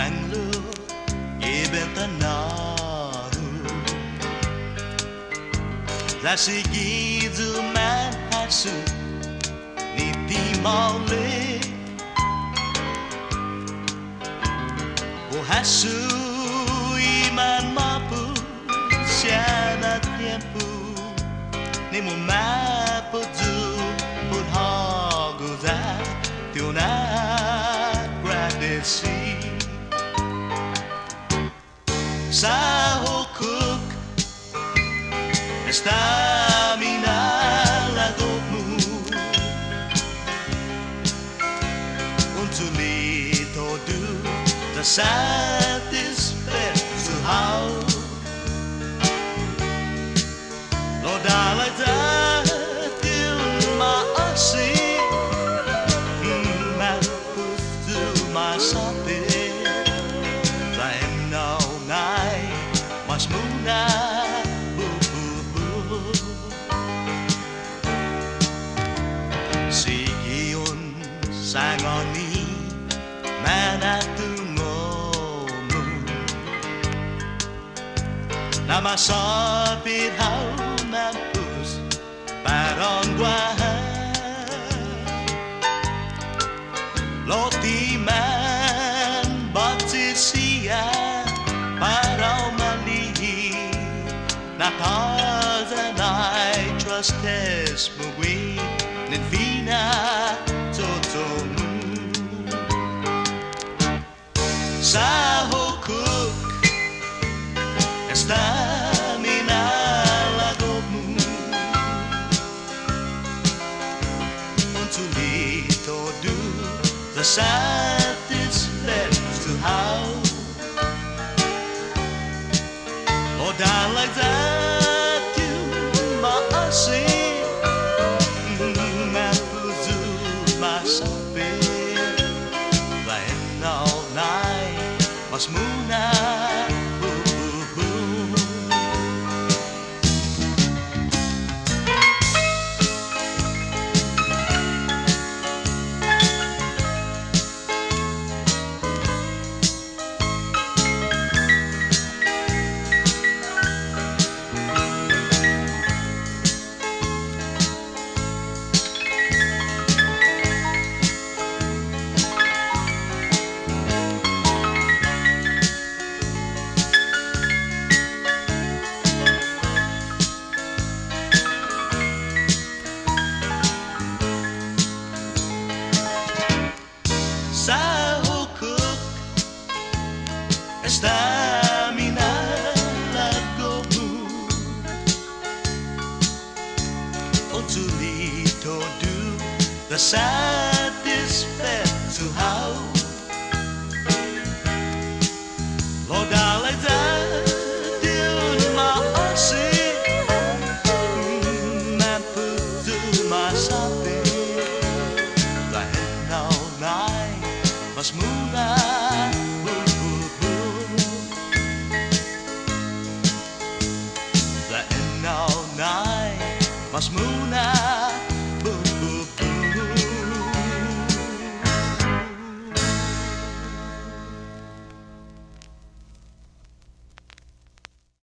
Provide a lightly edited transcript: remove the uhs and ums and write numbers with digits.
Manglu Ibentanaru Lasigizu Manhatsu Niti Maule Ohasu Iman Mapu Siana Tiempo Nemo Mapu Du På'go Tiona Gradesi Sa Hokkok Minalago-Mu Untulito du the satisfied to how Lord Alada till my see Mapus to my something Like no night Mas Muna Sigion Sangoni Mina'Måno Namasapit how Mampus Parang Loti man Batsisia Parang Malihi Natazanay Trustes Mugwi Nidvina Totomu Sa Hokkok Minalago-Mu Untulito du the satisfied to how Lord I like that you maasi Mapuzu masabi Lain all night Mas Muna Minalago-Mu Untulito du the sound